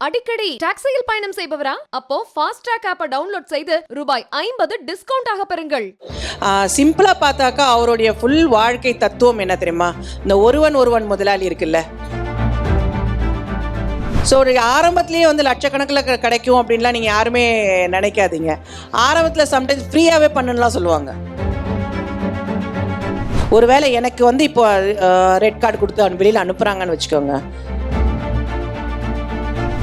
அடிக்கடி டாக்ஸியில் பயணம் செய்பவரா? அப்போ ஃபாஸ்ட் ட்ராக் ஆப்பை டவுன்லோட் செய்து ரூபாய் 50 டிஸ்கவுண்ட் ஆக பெறுங்கள். சிம்பிளா பார்த்தாக்கா அவருடைய ஃபுல் வாழ்க்கை தத்துவம் என்ன தெரியுமா? இந்த ஒருவன் முதலாளி இருக்குல்ல. ஸோ ஒரு ஆரம்பத்திலேயே வந்து லட்சக்கணக்கில் கிடைக்கும் அப்படின்லாம் நீங்கள் யாருமே நினைக்காதீங்க. ஆரம்பத்தில் சம்டைம்ஸ் ஃப்ரீயாகவே பண்ணுலாம் சொல்லுவாங்க. ஒருவேளை எனக்கு வந்து இப்போ ரெட் கார்டு கொடுத்து வெளியில் அனுப்புகிறாங்கன்னு வச்சுக்கோங்க.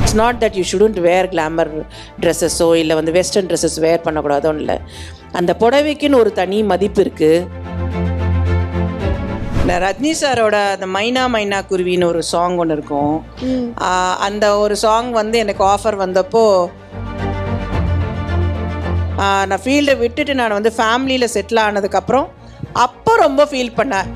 It's not that you shouldn't wear glamour ட்ரெஸ்ஸஸோ இல்லை வந்து வெஸ்டர்ன் ட்ரெஸ்ஸஸ் வேர் பண்ணக்கூடாதோ இல்லை. அந்த புடவைக்குன்னு ஒரு தனி மதிப்பு இருக்குது. ரஜினி சாரோட அந்த மைனா மைனா குருவின்னு ஒரு சாங் ஒன்று இருக்கும். அந்த ஒரு சாங் வந்து எனக்கு ஆஃபர் வந்தப்போ நான் ஃபீல்டை விட்டுட்டு நான் வந்து ஃபேமிலியில் செட்டில் ஆனதுக்கப்புறம் அப்போ ரொம்ப ஃபீல் பண்ணேன்.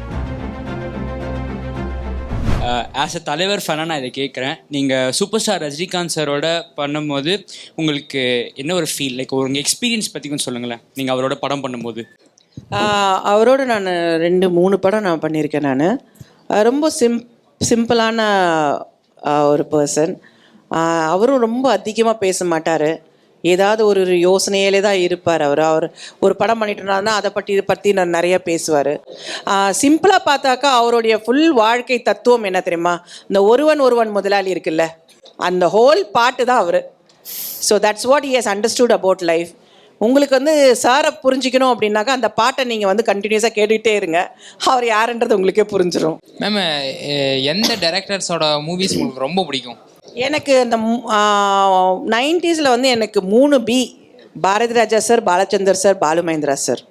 ஆஸ் அ தலைவர் ஃபேனாக நான் இதை கேட்குறேன். நீங்கள் சூப்பர் ஸ்டார் ரஜினிகாந்த் சாரோட பண்ணும்போது உங்களுக்கு என்ன ஒரு ஃபீல், லைக் உங்கள் எக்ஸ்பீரியன்ஸ் பற்றி கொஞ்சம் சொல்லுங்களேன். நீங்கள் அவரோட படம் பண்ணும்போது. அவரோட நான் 2-3 படம் நான் பண்ணியிருக்கேன். நான் ரொம்ப சிம்பிளான ஒரு பர்சன். அவரும் ரொம்ப அதிகமாக பேச மாட்டார். ஏதாவது ஒரு யோசனையிலே தான் இருப்பார். அவர் ஒரு படம் பண்ணிட்டுருந்தாருன்னா அதை பற்றி நான் நிறைய பேசுவார். சிம்பிளாக பார்த்தாக்கா அவருடைய ஃபுல் வாழ்க்கை தத்துவம் என்ன தெரியுமா? இந்த ஒருவன் முதலாளி இருக்குல்ல, அந்த ஹோல் பாட்டு தான் அவர். So that's what he has understood about life. உங்களுக்கு வந்து சாரை புரிஞ்சிக்கணும் அப்படின்னாக்கா அந்த பாட்டை நீங்கள் வந்து கண்டினியூஸாக கேட்டுக்கிட்டே இருங்க. அவர் யாருன்றது உங்களுக்கே புரிஞ்சிடும். மேம், எந்த டைரக்டர்ஸோட மூவிஸ் உங்களுக்கு ரொம்ப பிடிக்கும்? எனக்கு இந்த 90s வந்து எனக்கு 3 P, Bharathi Raja sir, Balachander sir, Balu Mahendra sir,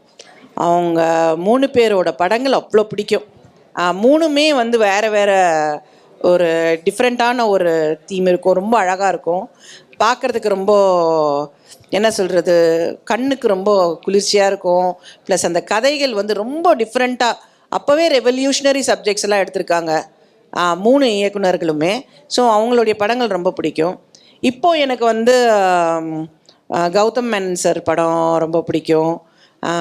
அவங்க 3 பேரோட படங்கள் அவ்வளோ பிடிக்கும். 3மே வந்து வேறு ஒரு டிஃப்ரெண்ட்டான ஒரு தீம் இருக்கும். ரொம்ப அழகாக இருக்கும் பார்க்குறதுக்கு. ரொம்ப என்ன சொல்கிறது, கண்ணுக்கு ரொம்ப குளிர்ச்சியாக இருக்கும். ப்ளஸ் அந்த கதைகள் வந்து ரொம்ப டிஃப்ரெண்ட்டாக அப்போவே ரெவல்யூஷனரி சப்ஜெக்ட்ஸ் எல்லாம் எடுத்திருக்காங்க 3 இயக்குனர்களுமே. ஸோ அவங்களுடைய படங்கள் ரொம்ப பிடிக்கும். இப்போது எனக்கு வந்து கௌதம் மேனன் சார் படம் ரொம்ப பிடிக்கும்.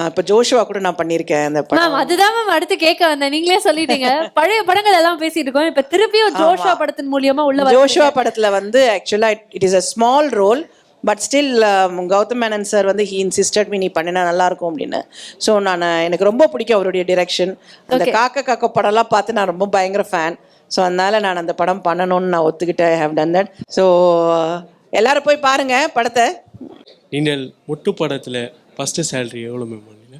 இப்போ ஜோஷுவா கூட நான் பண்ணியிருக்கேன் அந்த படம். அதுதான் மேம் அடுத்து கேட்க வந்தேன். நீங்களே சொல்லிட்டீங்க. பழைய படங்கள் எல்லாம் பேசிட்டு இருக்கோம். இப்போ திருப்பியும் ஜோஷுவா படத்தின் மூலியமா உள்ள ஜோஷுவா படத்தில் வந்து ஆக்சுவலாக it is a small role, but still Gautham Menon sir வந்து ஹீ இன்சிஸ்டட் நீ பண்ணினா நல்லாயிருக்கும் அப்படின்னு. ஸோ எனக்கு ரொம்ப பிடிக்கும் அவருடைய டிரெக்ஷன். அந்த காக்க படம்லாம் பார்த்து நான் ரொம்ப பயங்கர ஃபேன். ஸோ அதனால் நான் அந்த படம் பண்ணணும்னு நான் ஒத்துக்கிட்டேன். I have done that. So எல்லாரும் போய் பாருங்கள் படத்தை. நீங்கள் முட்டு படத்தில் ஃபஸ்ட்டு சேலரி எவ்வளோ மேம் பண்ணீங்க?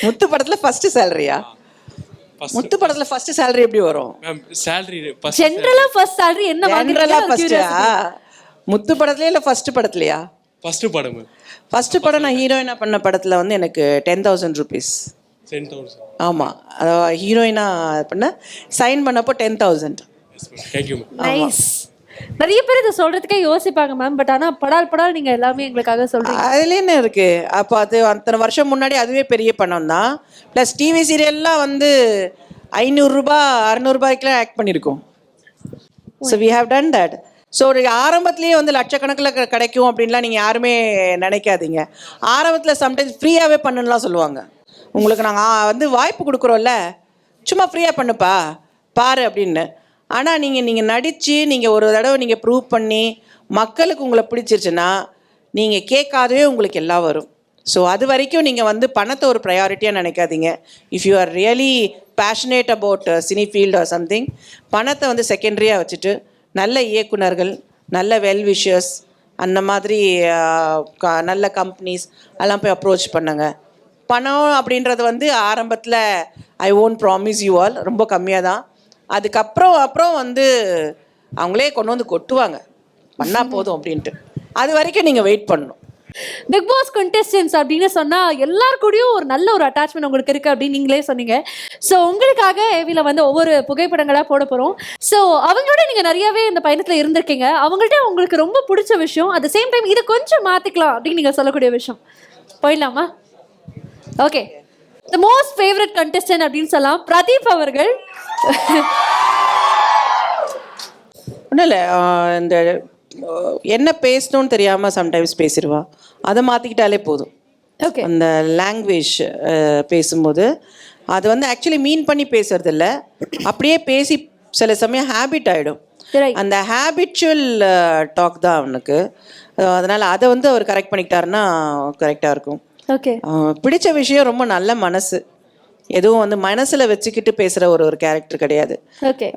முத்து படத்தில் ஃபஸ்ட்டு சேலரியா? முத்து படத்துல ஃபர்ஸ்ட் salary எப்படி வரும் மேம்? salary ஜெனரலா ஃபர்ஸ்ட் salary என்ன வாங்குறீங்க? முத்து படத்துலயா இல்ல ஃபர்ஸ்ட் படத்துலயா? ஃபர்ஸ்ட் படம் மேம். ஃபர்ஸ்ட் படம் நான் ஹீரோயினா பண்ண படத்துல வந்து எனக்கு 10,000 rupees. 10,000. ஆமா, அதாவது ஹீரோயினா பண்ண சைன் பண்ணப்போ 10,000. Thank you ma'am. நைஸ். நிறைய பேர் இதை சொல்றதுக்கே யோசிப்பாங்க மேம். பட் ஆனா படால் நீங்க எல்லாமே எங்களுக்காக சொல்றீங்க. அதுல என்ன இருக்கு? அப்போ அது அத்தனை வருஷம் முன்னாடி அதுவே பெரிய பணம் தான். ப்ளஸ் டிவி சீரியல்லாம் வந்து 500 ரூபாய் 600 ரூபாய்க்குலாம் ஆக்ட் பண்ணியிருக்கோம். So we have done that. ஸோ ஒரு ஆரம்பத்திலேயே வந்து லட்சக்கணக்கில் கிடைக்கும் அப்படின்லாம் நீங்கள் யாருமே நினைக்காதீங்க. ஆரம்பத்தில் சம்டைம்ஸ் ஃப்ரீயாகவே பண்ணுலாம் சொல்லுவாங்க. உங்களுக்கு நாங்கள் வந்து வாய்ப்பு கொடுக்குறோம்ல, சும்மா ஃப்ரீயாக பண்ணுப்பா பாரு அப்படின்னு. ஆனால் நீங்கள் நடித்து நீங்கள் ஒரு தடவை நீங்கள் ப்ரூவ் பண்ணி மக்களுக்கு உங்களை பிடிச்சிருச்சுன்னா நீங்கள் கேட்காதவே உங்களுக்கு எல்லாம் வரும். ஸோ அது வரைக்கும் நீங்கள் வந்து பணத்தை ஒரு ப்ரையாரிட்டியாக நினைக்காதீங்க. If you are really passionate about cine field or something, பணத்தை வந்து செகண்டரியாக வச்சுட்டு நல்ல இயக்குனர்கள், நல்ல வெல்விஷர்ஸ், அந்த மாதிரி நல்ல கம்பெனிஸ் எல்லாம் போய் அப்ரோச் பண்ணுங்க. பணம் அப்படின்றது வந்து ஆரம்பத்தில் I won't promise you all, ரொம்ப கம்மியாக தான். அதுக்கப்புறம் வந்து அவங்களே கொண்டு வந்து கொட்டுவாங்க, பண்ணால் போதும் அப்படின்ட்டு. அது வரைக்கும் நீங்கள் வெயிட் பண்ணணும். பிக் பாஸ் contestants அப்படின்னு சொன்னா எல்லார் கூடயும் ஒரு நல்ல ஒரு அட்டாச்மெண்ட் உங்களுக்கு இருக்கு அப்படின்னு நீங்களே சொன்னீங்க. ஸோ உங்களுக்காக ஏவில வந்து ஒவ்வொரு புகைப்படங்களா போட போறோம். ஸோ அவங்களோட நீங்க நிறையவே இந்த பயணத்துல இருந்திருக்கீங்க. அவங்கள்ட்ட உங்களுக்கு ரொம்ப பிடிச்ச விஷயம், அட் த சேம் டைம் இதை கொஞ்சம் மாத்திக்கலாம் அப்படின்னு நீங்க சொல்லக்கூடிய விஷயம் போயிடலாமா? Okay, the most favourite contestant அப்படின்னு சொல்லலாம் பிரதீப் அவர்கள். ஒன்றும் இல்லை, இந்த என்ன பேசணும்னு தெரியாமல் சம்டைம்ஸ் பேசிடுவா. அதை மாற்றிக்கிட்டாலே போதும். ஓகே, அந்த லாங்குவேஜ் பேசும்போது அது வந்து ஆக்சுவலி மீன் பண்ணி பேசுறது இல்லை, அப்படியே பேசி சில சமயம் ஹேபிட் ஆகிடும். Right. அந்த ஹேபிச்சுவல் டாக் தான் அவனுக்கு. அதனால் அதை வந்து அவர் கரெக்ட் பண்ணிக்கிட்டாருன்னா கரெக்டாக இருக்கும். ஓகே. பிடிச்ச விஷயம் ரொம்ப நல்ல மனசு. எதுவும் வந்து மனசில் வச்சுக்கிட்டு பேசுகிற ஒரு கேரக்டர் கிடையாது. ஓகே.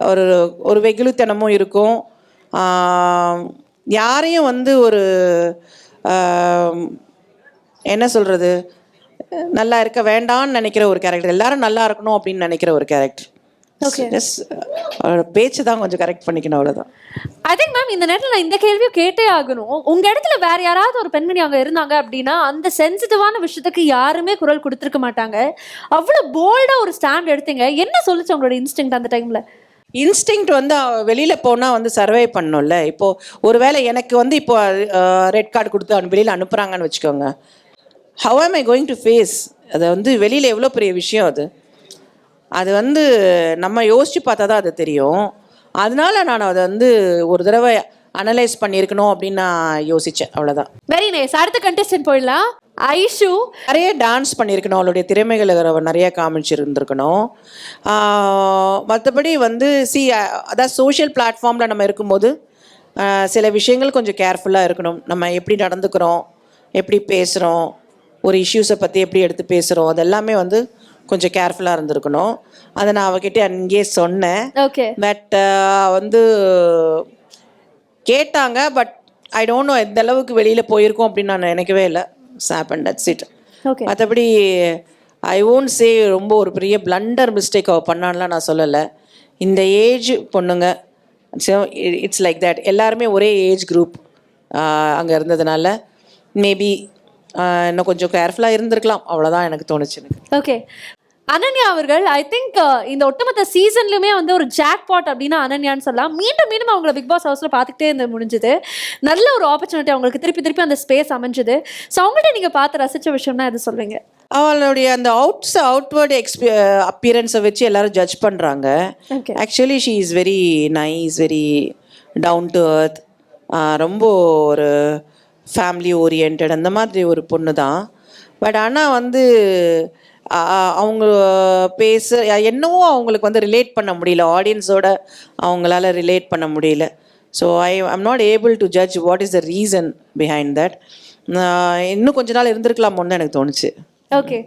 ஒரு வெகுளித்தனமும் இருக்கும். யாரையும் வந்து ஒரு என்ன சொல்கிறது, நல்லா இருக்க வேண்டாம்னு நினைக்கிற ஒரு கேரக்டர், எல்லாரும் நல்லா இருக்கணும் அப்படின்னு நினைக்கிற ஒரு கேரக்டர். ஓகே. பேச்சு தான் கொஞ்சம் கரெக்ட் பண்ணிக்கணும், அவ்வளோதான். ஐ திங்க் மேம் இந்த நேரத்தில் நான் இந்த கேள்வியும் கேட்டே ஆகணும். உங்க இடத்துல வேற யாராவது ஒரு பெண்மணி அங்கே இருந்தாங்க அப்படின்னா அந்த சென்சிட்டிவான விஷயத்துக்கு யாருமே குரல் கொடுத்துருக்க மாட்டாங்க. அவ்வளோ போல்டா ஒரு ஸ்டாண்ட் எடுத்தீங்க. என்ன சொல்லுச்சு உங்களோட இன்ஸ்டிங்க்ட் அந்த டைம்ல? இன்ஸ்டிங்க்ட் வந்து வெளியில் போனால் வந்து சர்வை பண்ணணும்ல. இப்போது ஒருவேளை எனக்கு வந்து இப்போ ரெட் கார்டு கொடுத்து வெளியில் அனுப்புகிறாங்கன்னு வச்சுக்கோங்க, ஹவ் ஆம் ஐ கோயிங் டு ஃபேஸ்? அதை வந்து வெளியில் எவ்வளோ பெரிய விஷயம் அது வந்து நம்ம யோசித்து பார்த்தா தான் அது தெரியும். அதனால நான் அதை வந்து ஒரு தடவை அனலைஸ் பண்ணியிருக்கணும் அப்படின்னு நான் யோசித்தேன், அவ்வளோதான். Very nice. அடுத்த கண்டெஸ்டன்ட் போயிடலாம். ஐஷு நிறைய டான்ஸ் பண்ணியிருக்கணும், அவளுடைய திறமைகளை நிறைய காமிச்சிருந்துருக்கணும். மற்றபடி வந்து அதாவது சோஷியல் பிளாட்ஃபார்மில் நம்ம இருக்கும்போது சில விஷயங்கள் கொஞ்சம் கேர்ஃபுல்லாக இருக்கணும். நம்ம எப்படி நடந்துக்கிறோம், எப்படி பேசுகிறோம், ஒரு இஷ்யூஸை பற்றி எப்படி எடுத்து பேசுகிறோம், அதெல்லாமே வந்து கொஞ்சம் கேர்ஃபுல்லாக இருந்திருக்கணும். அதை நான் அவகிட்ட அங்கேயே சொன்னேன். ஓகே. பட் வந்து கேட்டாங்க. பட் ஐ டோன்ட் நோ எந்த அளவுக்கு வெளியில் போயிருக்கோம் அப்படின்னு நான் நினைக்கவே இல்லை. சாப்பன் தட்ஸ் இட். ஓகே. மற்றபடி ஐ ஓன்ட் சே ரொம்ப ஒரு பெரிய பிளண்டர் மிஸ்டேக் அவள் பண்ணான்லாம் நான் சொல்லலை. இந்த ஏஜ் பொண்ணுங்க, இட்ஸ் லைக் தட். எல்லாருமே ஒரே ஏஜ் குரூப் அங்கே இருந்ததுனால மேபி இன்னும் கொஞ்சம் கேர்ஃபுல்லாக இருந்திருக்கலாம், அவ்வளோதான் எனக்கு தோணுச்சு. ஓகே. அனன்யா அவர்கள் ஐ திங்க் இந்த ஒட்டுமொத்த சீசன்லையுமே வந்து ஒரு ஜாக்பாட் அப்படின்னா அனன்யான்னு சொல்லலாம். மீண்டும் மீண்டும் அவங்கள பிக் பாஸ் ஹவுஸில் பார்த்துக்கிட்டே இருந்து முடிஞ்சுது. நல்ல ஒரு ஆப்பர்ச்சுனிட்டி அவங்களுக்கு திருப்பி திருப்பி அந்த ஸ்பேஸ் அமைஞ்சுது. ஸோ அவங்கள்ட்ட நீங்கள் பார்த்து ரசித்த விஷயம்னா எது சொல்வீங்க? அவளுடைய அந்த அவுட்வேர்டு அப்பியரன்ஸை வச்சு எல்லாரும் ஜட்ஜ் பண்ணுறாங்க. Actually she is very nice, very down to earth, ரொம்ப ஒரு ஃபேமிலி ஓரியன்ட் அந்த மாதிரி ஒரு பொண்ணு தான். பட் ஆனால் வந்து அவங்க என்னவோ அவங்களுக்கு வந்து ரிலேட் பண்ண முடியல, ஆடியன்ஸோட அவங்களால ரிலேட் பண்ண முடியல. So I'm not able to judge what is the reason behind that. இன்னும் கொஞ்ச நாள் இருந்திருக்கலாமோன்னு எனக்கு தோணுச்சு. ஓகே.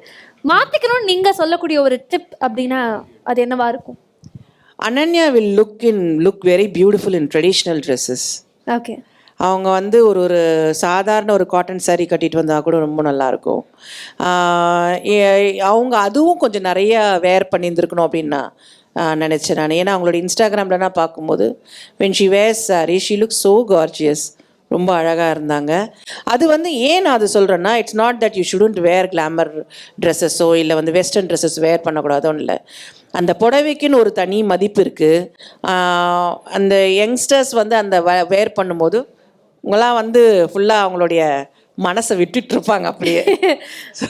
மாற்றிக்கணும்னு நீங்கள் சொல்லக்கூடிய ஒரு டிப் அப்படின்னா அது என்னவா இருக்கும்? Ananya will look very beautiful in traditional dresses. Okay. அவங்க வந்து ஒரு சாதாரண ஒரு காட்டன் சாரீ கட்டிட்டு வந்தால் கூட ரொம்ப நல்லாயிருக்கும். அவங்க அதுவும் கொஞ்சம் நிறைய வேர் பண்ணியிருந்துருக்கணும் அப்படின்னு நான் நினச்சேன் நான். ஏன்னா அவங்களோட இன்ஸ்டாகிராமில் நான் பார்க்கும்போது when she wears sari she look so gorgeous, ரொம்ப அழகாக இருந்தாங்க. அது வந்து ஏன் நான் அது சொல்கிறேன்னா, it's not that you shouldn't wear glamour ட்ரெஸ்ஸஸோ இல்லை வந்து வெஸ்டர்ன் ட்ரெஸ்ஸஸ் வேர் பண்ணக்கூடாதோன்னு இல்லை. அந்த புடவைக்குன்னு ஒரு தனி மதிப்பு இருக்குது. அந்த யங்ஸ்டர்ஸ் வந்து அந்த வேர் பண்ணும்போது உங்களாம் வந்து ஃபுல்லாக அவங்களுடைய மனசை விட்டுட்டு இருப்பாங்க அப்படியே. ஸோ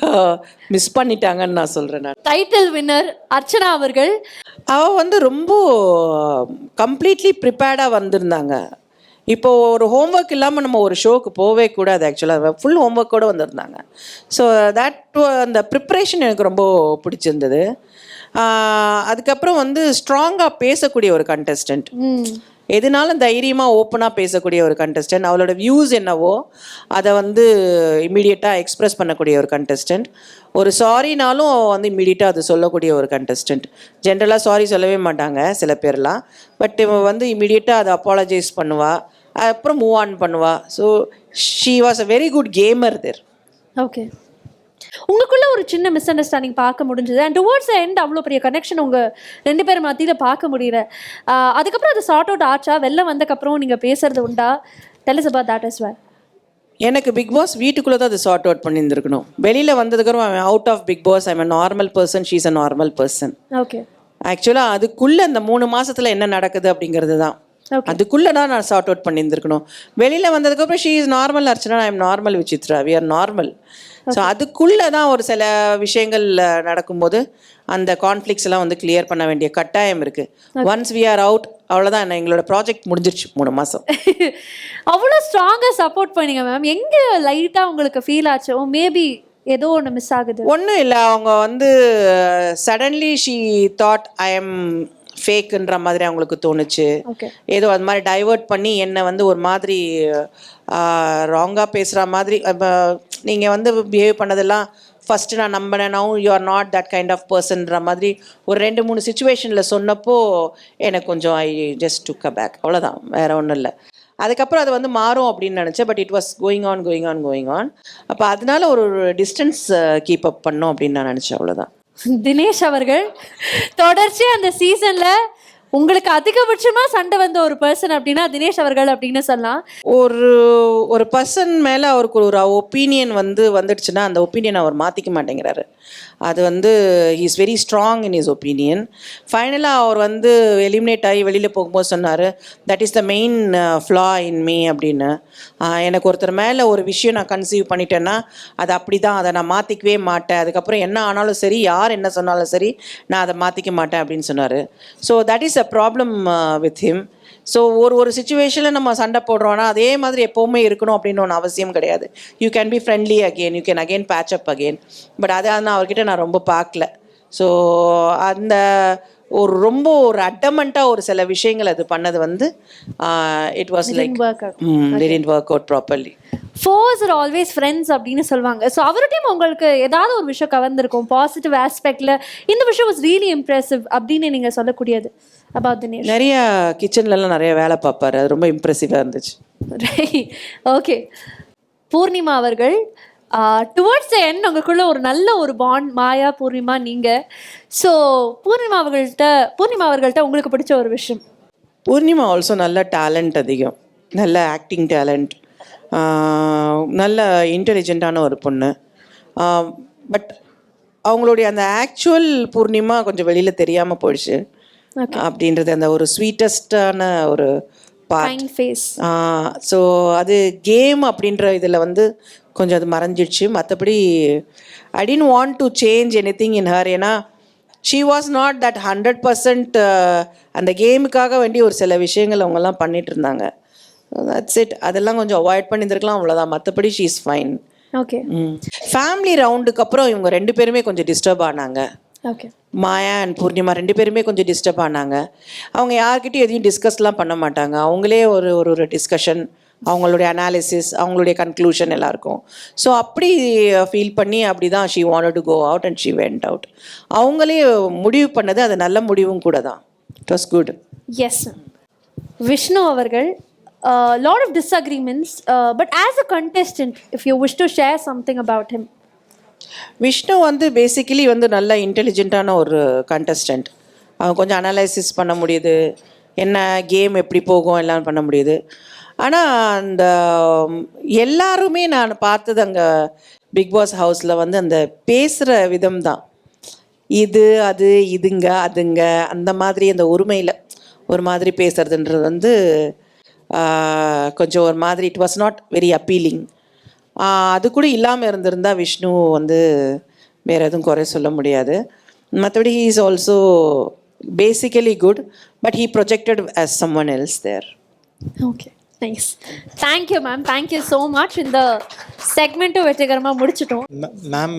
மிஸ் பண்ணிட்டாங்கன்னு நான் சொல்கிறேன். நான் டைட்டில் வின்னர் அர்ச்சனா அவர்கள் அவள் வந்து ரொம்ப கம்ப்ளீட்லி ப்ரிப்பேர்டாக வந்திருந்தாங்க. இப்போது ஒரு ஹோம்ஒர்க் இல்லாமல் நம்ம ஒரு ஷோக்கு போகவே கூடாது. ஆக்சுவலாக ஃபுல் ஹோம்ஒர்க்கோடு வந்திருந்தாங்க. ஸோ அந்த ப்ரிப்ரேஷன் எனக்கு ரொம்ப பிடிச்சிருந்தது. அதுக்கப்புறம் வந்து ஸ்ட்ராங்காக பேசக்கூடிய ஒரு கண்டஸ்டன்ட், எதுனாலும் தைரியமாக ஓப்பனாக பேசக்கூடிய ஒரு கண்டஸ்டன்ட், அவளோட வியூஸ் என்னவோ அதை வந்து இம்மீடியட்டாக எக்ஸ்ப்ரெஸ் பண்ணக்கூடிய ஒரு கண்டஸ்டன்ட், ஒரு சாரினாலும் வந்து இம்மீடியட்டாக அது சொல்லக்கூடிய ஒரு கண்டஸ்டன்ட். ஜென்ரலாக சாரி சொல்லவே மாட்டாங்க சில பேர்லாம், பட் இவன் வந்து இம்மீடியட்டாக அதை அப்பாலஜைஸ் பண்ணுவாள், அப்புறம் மூவ் ஆன் பண்ணுவாள். So she was a very good gamer there. Okay. உங்களுக்குள்ள ஒரு சின்ன மிஸ் அண்டர்ஸ்டாண்டிங் பார்க்க முடிஞ்சது அண்ட் டுவர்ட்ஸ் எண்ட் அவ்வளோ பெரிய கனெக்ஷன் உங்கள் 2 பேர் மத்தியில் பார்க்க முடியல. அதுக்கப்புறம் அது சார்ட் அவுட் ஆச்சா? வெளில வந்ததுக்கப்புறம் நீங்கள் பேசுறது உண்டா? Tell us about that as well. எனக்கு பிக் பாஸ் வீட்டுக்குள்ளே தான் அது சார்ட் அவுட் பண்ணியிருந்துருக்கணும். வெளியில் வந்ததுக்கப்புறம் I'm out of Bigg Boss, I'm a normal person, she is a normal person. Okay. ஆக்சுவலாக அதுக்குள்ளே அந்த 3 மாதத்தில் என்ன நடக்குது அப்படிங்கிறது தான், அதுக்குள்ளே தான் நான் சார்ட் அவுட் பண்ணியிருந்துருக்கணும். வெளியில் வந்ததுக்கப்புறம் she is normal Archana, I am normal Vichitra, we are normal. So அதுக்குள்ளே தான் ஒரு சில விஷயங்கள் நடக்கும்போது அந்த கான்ஃப்ளிக்ஸ் எல்லாம் வந்து கிளியர் பண்ண வேண்டிய கட்டாயம் இருக்குது. ஒன்ஸ் வி ஆர் அவுட், அவ்வளோதான், எங்களோட ப்ராஜெக்ட் முடிஞ்சிருச்சு 3 மாதம். அவ்வளோ ஸ்ட்ராங்காக சப்போர்ட் பண்ணீங்க மேம். எங்கே லைட்டாக உங்களுக்கு ஃபீல் ஆச்சோ மேபி ஏதோ ஒன்று மிஸ் ஆகுது? ஒன்றும் இல்லை, அவங்க வந்து suddenly she thought I am ஃபேக்குன்ற மாதிரி அவங்களுக்கு தோணுச்சு. ஓகே. ஏதோ அது மாதிரி டைவர்ட் பண்ணி என்னை வந்து ஒரு மாதிரி ராங்காக பேசுகிற மாதிரி நீங்கள் வந்து பிஹேவ் பண்ணதெல்லாம் ஃபஸ்ட்டு நான் நம்பினேன், now you are not that kind of பர்சன்ற மாதிரி ஒரு 2-3 சுச்சுவேஷனில் சொன்னப்போ எனக்கு கொஞ்சம் I just took a back. அவ்வளோதான், வேறு ஒன்றும் இல்லை. அதுக்கப்புறம் அது வந்து மாறும் அப்படின்னு நினச்சேன். But it was going on. அப்போ அதனால ஒரு டிஸ்டன்ஸ் கீப் அப் பண்ணோம் அப்படின்னு நான் நினச்சேன். அவ்வளோதான். தினேஷ் அவர்கள் தொடர்ச்சியா அந்த சீசன்ல உங்களுக்கு அதிகபட்சமா சண்டை வந்த ஒரு பர்சன் அப்படின்னா தினேஷ் அவர்கள் அப்படின்னு சொல்லலாம். ஒரு பர்சன் மேலே அவருக்கு ஒரு ஒப்பீனியன் வந்துடுச்சுன்னா அந்த ஒப்பீனியன் அவர் மாற்றிக்க மாட்டேங்கிறாரு. அது வந்து he is very strong in his opinion. ஃபைனலாக அவர் வந்து எலிமினேட் ஆகி வெளியில் போகும்போது சொன்னார், that is the main flaw in me அப்படின்னு. எனக்கு ஒருத்தர் மேலே ஒரு விஷயம் நான் கன்சீவ் பண்ணிட்டேன்னா அது அப்படி தான், அதை நான் மாற்றிக்கவே மாட்டேன். அதுக்கப்புறம் என்ன ஆனாலும் சரி, யார் என்ன சொன்னாலும் சரி, நான் அதை மாற்றிக்க மாட்டேன் அப்படின்னு சொன்னார். So that is a problem with him. So ஒரு சுச்சுவேஷனில் நம்ம சண்டை போடுறோன்னா அதே மாதிரி எப்போவுமே இருக்கணும் அப்படின்னு ஒன்று அவசியம் கிடையாது. You can be friendly again, you can again batch up again. But அதை நான் அவர்கிட்ட நான் ரொம்ப பார்க்கல. ஸோ அந்த ரொம்ப அட்டமெண்ட்டாக ஒரு சில விஷயங்கள் அது பண்ணது வந்து it was like didn't work out properly. Foes are always friends அப்படின்னு சொல்லுவாங்க. ஸோ அவர்கிட்டயும் உங்களுக்கு ஏதாவது ஒரு விஷயம் கவர்ந்துருக்கும் பாசிட்டிவ் ஆஸ்பெக்ட்ல, இந்த விஷயம் வாஸ் ரியலி இம்ப்ரெசிவ் அப்படின்னு நீங்க சொல்லக்கூடியது about தினேஷ்? நிறைய கிச்சன்லலாம் நிறைய வேலை பார்ப்பாரு, அது ரொம்ப இம்ப்ரெசிவாக இருந்துச்சு. ஓகே. பூர்ணிமா அவர்கள் டுவர்ட்ஸ் த எண்ட் உங்களுக்குள்ள ஒரு நல்ல ஒரு பாண்ட், மாயா பூர்ணிமா நீங்கள். ஸோ பூர்ணிமா அவர்கள்ட்ட உங்களுக்கு பிடிச்ச ஒரு விஷயம்? பூர்ணிமா ஆல்சோ நல்ல டேலண்ட் அதிகம், நல்ல ஆக்டிங் டேலண்ட், நல்ல இன்டெலிஜென்ட்டான ஒரு பொண்ணு. பட் அவங்களுடைய அந்த ஆக்சுவல் பூர்ணிமா கொஞ்சம் வெளியில் தெரியாமல் போயிடுச்சு அப்படின்றது அந்த ஒரு ஸ்வீட்டஸ்டான ஒரு பார்ட். ஸோ அது கேம் அப்படின்ற இதில் வந்து கொஞ்சம் அது மறைஞ்சிடுச்சு. மற்றபடி I didn't want to change anything in her. ஏன்னா ஷீ வாஸ் நாட் தட் 100% அந்த கேமுக்காக வேண்டி ஒரு சில விஷயங்கள் அவங்கெல்லாம் பண்ணிட்டு இருந்தாங்க. That's it. அதெல்லாம் கொஞ்சம் அவாய்ட் பண்ணியிருந்துருக்கலாம், அவ்வளோதான். மற்றபடி she is fine. Okay. Family ரவுண்டுக்கு அப்புறம் இவங்க 2 பேருமே கொஞ்சம் டிஸ்டர்ப் ஆனாங்க. ஓகே. மாயா அண்ட் பூர்ணிமா 2 பேருமே கொஞ்சம் டிஸ்டர்ப் ஆனாங்க. அவங்க யார்கிட்டையும் எதையும் டிஸ்கஸ்லாம் பண்ண மாட்டாங்க. அவங்களே ஒரு டிஸ்கஷன், அவங்களுடைய அனாலிசிஸ், அவங்களுடைய கன்க்ளூஷன் எல்லாம் இருக்கும். ஸோ அப்படி ஃபீல் பண்ணி அப்படி தான் she wanted to go out and she went out. அவங்களே முடிவு பண்ணது அது நல்ல முடிவும் கூட தான். It was good. Yes. Vishnu அவர்கள் lot of disagreements, but as a contestant, if you wish to share something about him. Vishnu வந்து பேசிக்கலி வந்து நல்ல இன்டெலிஜென்ட்டான ஒரு கண்டஸ்டன்ட். அவங்க கொஞ்சம் அனலைசிஸ் பண்ண முடியுது, என்ன கேம் எப்படி போகும் எல்லாம் பண்ண முடியுது. ஆனால் அந்த எல்லாருமே நான் பார்த்தது அங்கே பிக் பாஸ் ஹவுஸில் வந்து அந்த பேசுகிற விதம் தான், இது அது இதுங்க அதுங்க அந்த மாதிரி அந்த உரிமையில் ஒரு மாதிரி பேசுறதுன்றது வந்து கொஞ்சம் ஒரு மாதிரி it was not very appealing. அது கூட இல்லாமல் இருந்திருந்தா விஷ்ணு வந்து வேறு எதுவும் குறை சொல்ல முடியாது. மற்றபடி he is also basically good, but he projected as someone else there. Okay, nice. Thank you ma'am, thank you so much. இந்த செக்மெண்ட்டும் வெற்றிகரமாக முடிச்சிட்டோம். மேம்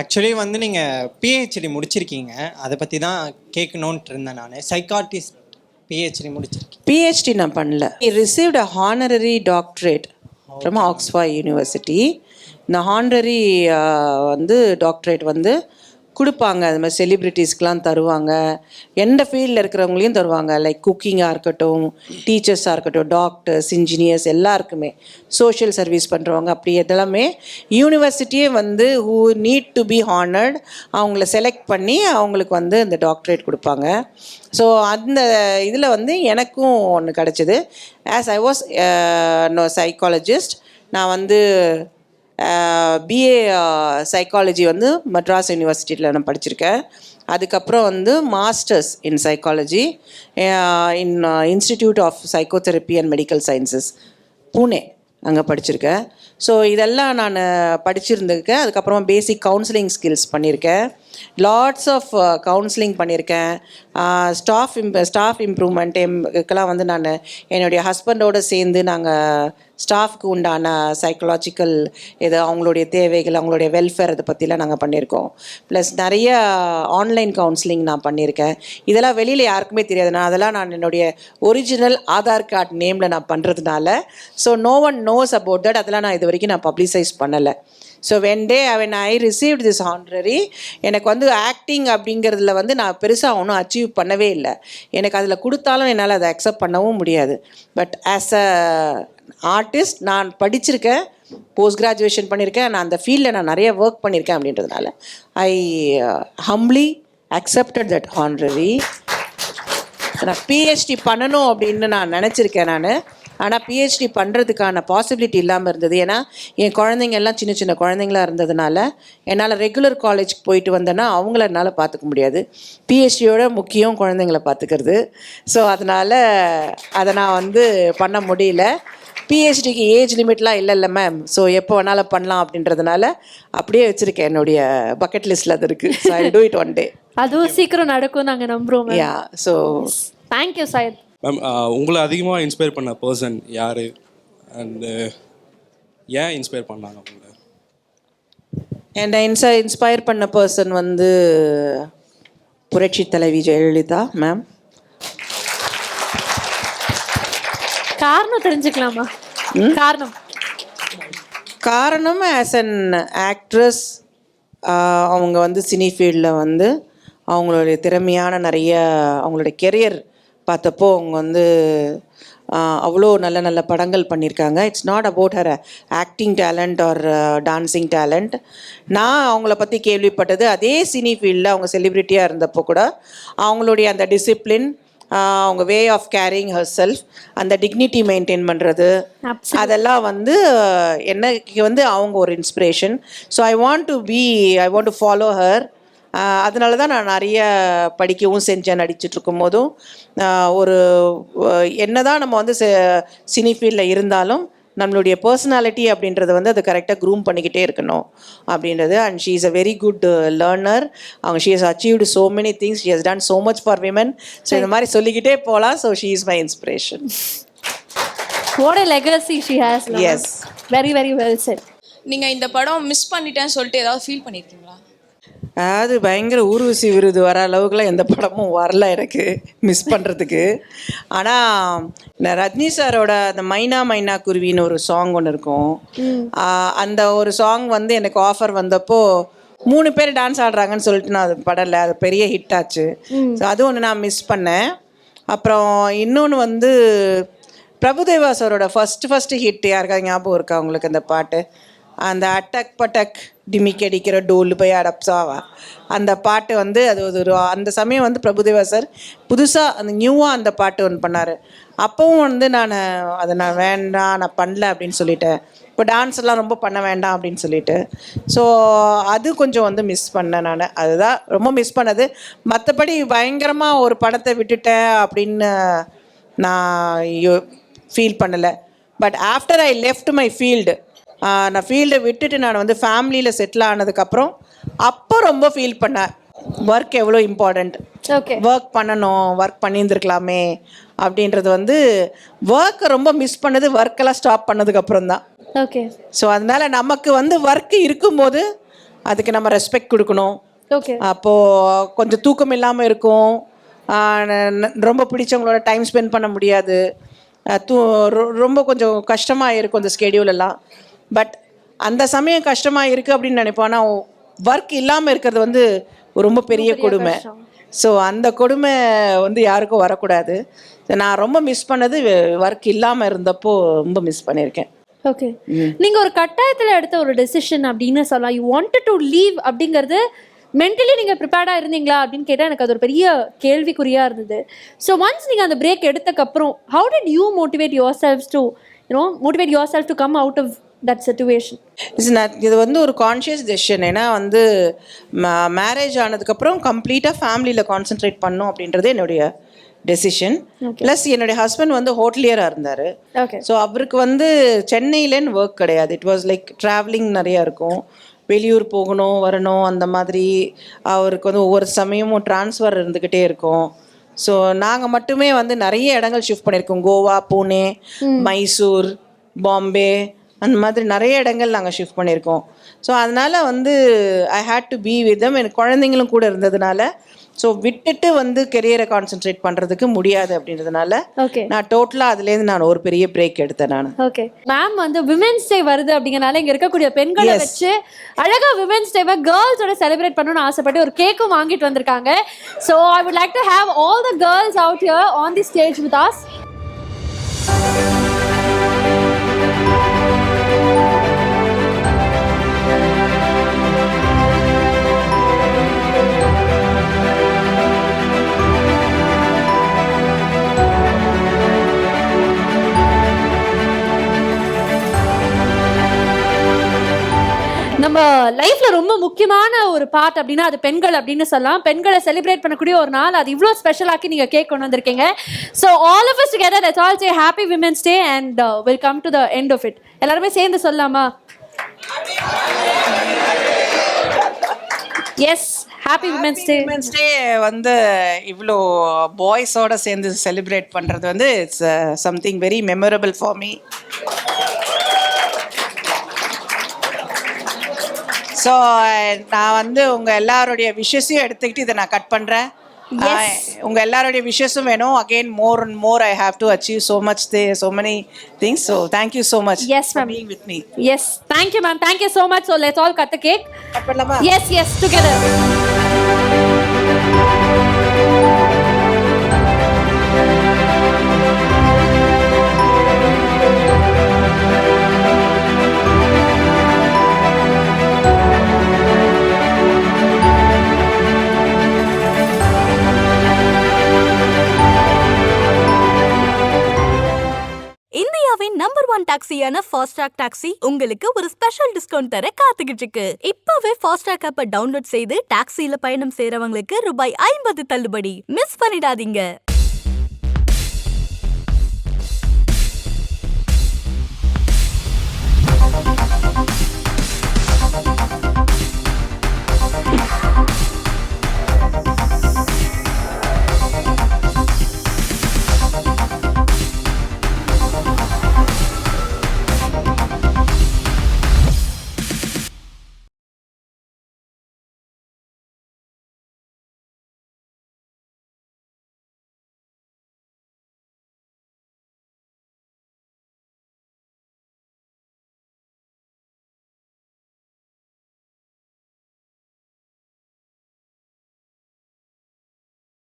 ஆக்சுவலி வந்து நீங்கள் பிஹெச்டி முடிச்சிருக்கீங்க, அதை பற்றி தான் கேட்கணுன்ட்டு இருந்தேன். நான் சைக்காட்டிஸ்ட் பிஹெச்டி முடிச்சிருக்கேன். பிஹெச்டி நான் பண்ணல. he received a honorary doctorate from Oxford University. இந்த ஹானரரி வந்து டாக்டரேட் வந்து கொடுப்பாங்க, அது மாதிரி செலிப்ரிட்டிஸ்க்கெலாம் தருவாங்க, எந்த ஃபீல்டில் இருக்கிறவங்களையும் தருவாங்க. லைக் குக்கிங்காக இருக்கட்டும், டீச்சர்ஸாக இருக்கட்டும், டாக்டர்ஸ், இன்ஜினியர்ஸ், எல்லாருக்குமே, சோஷியல் சர்வீஸ் பண்ணுறவங்க, அப்படி இதெல்லாமே யூனிவர்சிட்டியே வந்து who need to be honoured அவங்கள செலக்ட் பண்ணி அவங்களுக்கு வந்து இந்த டாக்டரேட் கொடுப்பாங்க. ஸோ அந்த இதில் வந்து எனக்கும் ஒன்று கிடச்சிது. ஆஸ் ஐ வாஸ் சைக்காலஜிஸ்ட், நான் வந்து பிஏ சைக்காலஜி வந்து மெட்ராஸ் யூனிவர்சிட்டியில் நான் படிச்சிருக்கேன். அதுக்கப்புறம் வந்து masters in psychology in institute of psychotherapy and medical sciences, Pune, அங்கே படிச்சிருக்கேன். ஸோ இதெல்லாம் நான் படிச்சிருந்துருக்கேன். அதுக்கப்புறமா பேசிக் கவுன்சிலிங் ஸ்கில்ஸ் பண்ணியிருக்கேன். லாட்ஸ் ஆஃப் கவுன்சிலிங் பண்ணியிருக்கேன். ஸ்டாஃப் இம்ப்ரூவ்மெண்ட்டுக்கெல்லாம் வந்து நான் என்னுடைய ஹஸ்பண்டோடு சேர்ந்து நாங்கள் ஸ்டாஃப்க்கு உண்டான சைக்கலாஜிக்கல் இது அவங்களுடைய தேவைகள், அவங்களுடைய வெல்ஃபேர் இதை பற்றிலாம் நாங்கள் பண்ணியிருக்கோம். ப்ளஸ் நிறைய ஆன்லைன் கவுன்சிலிங் நான் பண்ணியிருக்கேன். இதெல்லாம் வெளியில் யாருக்குமே தெரியாது. நான் என்னுடைய ஒரிஜினல் ஆதார் கார்டு நேமில் நான் பண்ணுறதுனால so no one knows about that. அதெல்லாம் நான் இது வரைக்கும் நான் பப்ளிசைஸ் பண்ணலை. So when I received this honorary, எனக்கு வந்து ஆக்டிங் அப்படிங்கிறதுல வந்து நான் பெருசாக ஒன்றும் அச்சீவ் பண்ணவே இல்லை. எனக்கு அதில் கொடுத்தாலும் என்னால் அதை அக்செப்ட் பண்ணவும் முடியாது. பட் ஆஸ் அ ஆர்டிஸ்ட் நான் படிச்சிருக்கேன், போஸ்ட் கிராஜுவேஷன் பண்ணியிருக்கேன், நான் அந்த ஃபீல்டில் நான் நிறைய ஒர்க் பண்ணியிருக்கேன். அப்படின்றதுனால ஐ ஹம்ப்ளி அக்செப்டட் தட் ஹானரரி. நான் பிஹெச்டி பண்ணணும் அப்படின்னு நான் நினச்சிருக்கேன் நான். ஆனால் பிஹெச்டி பண்ணுறதுக்கான பாசிபிலிட்டி இல்லாமல் இருந்தது. ஏன்னா என் குழந்தைங்க எல்லாம் சின்ன சின்ன குழந்தைங்களா இருந்ததுனால என்னால் ரெகுலர் காலேஜுக்கு போயிட்டு வந்தேன்னா அவங்கள என்னால் பார்த்துக்க முடியாது. பிஹெச்டியோட முக்கியம் குழந்தைங்கள பார்த்துக்கிறது. ஸோ அதனால் அதை நான் வந்து பண்ண முடியல. பிஹெச்டிக்கு ஏஜ் லிமிட்லாம் இல்லை மேம். ஸோ எப்போ வேணாலும் பண்ணலாம் அப்படின்றதுனால அப்படியே வச்சுருக்கேன். என்னுடைய பக்கெட் லிஸ்ட்டில் அது இருக்குது. So I do it one day. அதுவும் சீக்கிரம் நடக்கும் நாங்கள் நம்புகிறோம். யா, ஸோ தேங்க்யூ சையத். மேம், உங்களை அதிகமாக இன்ஸ்பயர் பண்ண பர்சன் யார் அண்டு ஏன் இன்ஸ்பயர் பண்ணாங்க உங்களை? என்னை இன்ஸ்பயர் பண்ண பர்சன் வந்து புரட்சி தலைவி ஜெயலலிதா மேம். காரணம் தெரிஞ்சுக்கலாமா? காரணம் ஆஸ் அன் ஆக்ட்ரஸ் அவங்க வந்து சினி ஃபீல்டில் வந்து அவங்களுடைய திறமையான நிறைய அவங்களுடைய கெரியர் பார்த்தப்போ அவங்க வந்து அவ்வளோ நல்ல நல்ல படங்கள் பண்ணியிருக்காங்க. It's not about her acting talent or dancing talent. நான் அவங்கள பற்றி கேள்விப்பட்டது அதே சினி ஃபீல்டில் அவங்க செலிப்ரிட்டியாக இருந்தப்போ கூட அவங்களுடைய அந்த டிசிப்ளின், அவங்க way of carrying herself, அந்த டிக்னிட்டி மெயின்டைன் பண்ணுறது, அதெல்லாம் வந்து எனக்கு வந்து அவங்க ஒரு inspiration. So I want to follow her. அதனால தான் நான் நிறைய படிக்கவும் செஞ்சேன். நடிச்சிட்ருக்கும் போதும் ஒரு என்ன தான் நம்ம வந்து சினி ஃபீல்டில் இருந்தாலும் நம்மளுடைய பர்சனாலிட்டி அப்படின்றத வந்து அது கரெக்டாக க்ரூம் பண்ணிக்கிட்டே இருக்கணும் அப்படின்றது. And she is a very good learner. She has achieved so many things. She has done so much for women. So இந்த மாதிரி சொல்லிக்கிட்டே போகலாம். So she is my inspiration. What a legacy she has. Yes. Very, very well said. நீங்கள் இந்த படம் miss பண்ணிட்டேன்னு சொல்லிட்டு ஏதாவது ஃபீல் பண்ணியிருக்கீங்களா? அது பயங்கர ஊர்வசி விருது வர அளவுக்குலாம் எந்த படமும் வரல எனக்கு மிஸ் பண்ணுறதுக்கு. ஆனால் ரஜினி சாரோட அந்த மைனா மைனா குருவின்னு ஒரு சாங் ஒன்று இருக்கும். அந்த ஒரு சாங் வந்து எனக்கு ஆஃபர் வந்தப்போ 3 பேர் டான்ஸ் ஆடுறாங்கன்னு சொல்லிட்டு நான் அது படலை. அது பெரிய ஹிட் ஆச்சு. ஸோ அது ஒன்று நான் மிஸ் பண்ணேன். அப்புறம் இன்னொன்று வந்து பிரபுதேவா சாரோட ஃபஸ்ட்டு ஹிட் யாருக்காவது ஞாபகம் இருக்கா உங்களுக்கு? அந்த பாட்டு, அந்த அட்டக் பட்டக் டிமிக் அடிக்கிற டோல் போய் அடப்ஸாவா, அந்த பாட்டு வந்து அது ஒரு அந்த சமயம் வந்து பிரபுதேவா சார் புதுசாக அந்த நியூவாக அந்த பாட்டு ஒன்று பண்ணார். அப்போவும் வந்து நான் வேண்டாம், நான் பண்ணல அப்படின்னு சொல்லிட்டேன். இப்போ டான்ஸ் எல்லாம் ரொம்ப பண்ண வேண்டாம் அப்படின்னு சொல்லிட்டு. ஸோ அது கொஞ்சம் வந்து மிஸ் பண்ணேன் நான். அதுதான் ரொம்ப மிஸ் பண்ணது. மற்றபடி பயங்கரமாக ஒரு படத்தை விட்டுட்டேன் அப்படின்னு நான் ஃபீல் பண்ணலை. But after I left my field, நான் ஃபீல்டை விட்டுட்டு நான் வந்து ஃபேமிலியில் செட்டில் ஆனதுக்கப்புறம் அப்போ ரொம்ப ஃபீல் பண்ணேன். ஒர்க் எவ்வளோ இம்பார்ட்டண்ட், ஒர்க் பண்ணணும், ஒர்க் பண்ணியிருந்துருக்கலாமே அப்படின்றது வந்து ஒர்க்கை ரொம்ப மிஸ் பண்ணது ஒர்க்கெல்லாம் ஸ்டாப் பண்ணதுக்கப்புறம் தான். ஓகே. ஸோ அதனால் நமக்கு வந்து ஒர்க்கு இருக்கும்போது அதுக்கு நம்ம ரெஸ்பெக்ட் கொடுக்கணும். ஓகே. அப்போது கொஞ்சம் தூக்கம் இல்லாமல் இருக்கும், ரொம்ப பிடிச்சவங்களோட டைம் ஸ்பெண்ட் பண்ண முடியாது, ரொம்ப கொஞ்சம் கஷ்டமாக இருக்கும் அந்த ஸ்கெடியூல் எல்லாம். பட் அந்த சமயம் கஷ்டமாக இருக்குது அப்படின்னு நினைப்போம். ஆனால் ஒர்க் இல்லாமல் இருக்கிறது வந்து ரொம்ப பெரிய கொடுமை. ஸோ அந்த கொடுமை வந்து யாருக்கும் வரக்கூடாது. நான் ரொம்ப மிஸ் பண்ணது ஒர்க் இல்லாமல் இருந்தப்போ ரொம்ப மிஸ் பண்ணியிருக்கேன். ஓகே. நீங்கள் ஒரு கட்டாயத்தில் எடுத்த ஒரு டெசிஷன் அப்படின்னு சொல்லலாம். யூ வாண்டட் டு லீவ் அப்படிங்கிறது மென்டலி நீங்கள் ப்ரிப்பேர்டாக இருந்தீங்களா அப்படின்னு கேட்டால் எனக்கு அது ஒரு பெரிய கேள்விக்குறியாக இருந்தது. ஸோ ஒன்ஸ் நீங்கள் அந்த பிரேக் எடுத்தக்கப்புறம் how did you motivate yourself to come out of that situation? இது வந்து ஒரு கான்ஷியஸ் டெசிஷன். ஏன்னா வந்து மேரேஜ் ஆனதுக்கப்புறம் கம்ப்ளீட்டாக ஃபேமிலியில் கான்சென்ட்ரேட் பண்ணணும் அப்படின்றது என்னுடைய டெசிஷன். ப்ளஸ் என்னுடைய ஹஸ்பண்ட் வந்து ஹோட்டலியராக இருந்தார். ஸோ அவருக்கு வந்து சென்னையிலேன்னு ஒர்க் கிடையாது. இட் வாஸ் லைக் ட்ராவலிங் நிறையா இருக்கும். வெளியூர் போகணும் வரணும் அந்த மாதிரி அவருக்கு வந்து ஒவ்வொரு சமயமும் ட்ரான்ஸ்ஃபர் இருந்துக்கிட்டே இருக்கும். ஸோ நாங்கள் மட்டுமே வந்து நிறைய இடங்கள் ஷிஃப்ட் பண்ணியிருக்கோம். கோவா, பூனே, மைசூர், பாம்பே, அந்த மாதிரி நிறைய இடங்கள் நாங்கள் ஷிஃப்ட் பண்ணியிருக்கோம். ஸோ அதனால் வந்து I had to be with them. எனக்கு குழந்தைங்களும் கூட இருந்ததுனால ஸோ விட்டுட்டு வந்து கெரியரை கான்சென்ட்ரேட் பண்ணுறதுக்கு முடியாது அப்படின்றதுனால ஓகே நான் டோட்டலாக அதுலேருந்து நான் ஒரு பெரிய பிரேக் எடுத்தேன் நான். ஓகே மேம் வந்து விமென்ஸ் டே வருது அப்படிங்கறனால இங்க இருக்கக்கூடிய பெண்களை Yes. வச்சு அழகா விமென்ஸ் டேவை கேர்ள்ஸோட செலிப்ரேட் பண்ணணும்னு ஆசைப்பட்டு ஒரு கேக்கும் வாங்கிட்டு வந்திருக்காங்க. So I would like to have all the girls out here on the stage with us. நம்ம லைஃப்ல ரொம்ப முக்கியமான ஒரு பார்ட் அப்படின்னா அது பெண்கள் அப்படின்னு சொல்லலாம். பெண்களை செலிப்ரேட் பண்ணக்கூடிய ஒரு நாள், அது இவ்வளோ ஸ்பெஷலாக்கி நீங்க கேக் கொண்டு வந்திருக்கீங்க. So all of us together let's all say happy women's day and will come to the end of it. எல்லாருமே சேர்ந்து சொல்லலாமா? Yes, happy women's day. Women's day வந்து இவ்வளோ பாய்ஸோட சேர்ந்து செலிப்ரேட் பண்ணுறது வந்து it's something very memorable for me. So நான் வந்து உங்கள் எல்லாருடைய விஷஸையும் எடுத்துக்கிட்டு இதை நான் கட் பண்ணுறேன். உங்கள் எல்லாருடைய விஷஸும் வேணும். Again more and more I have to achieve so much so many things. So thank you so much Yes, ma'am. Being with me. Yes, thank you ma'am, thank you so much. So let's all cut the cake. Cut பண்ணலாமா? Yes yes, together. இந்தியாவின் number 1 டாக்ஸியான Fastrack taxi உங்களுக்கு ஒரு special discount தர காத்துக்கிட்டு இருக்கு. இப்பவே Fastrack ஆப்பை டவுன்லோட் செய்து டாக்ஸில பயணம் செய்றவங்களுக்கு ரூபாய் 50 தள்ளுபடி. மிஸ் பண்ணிடாதீங்க.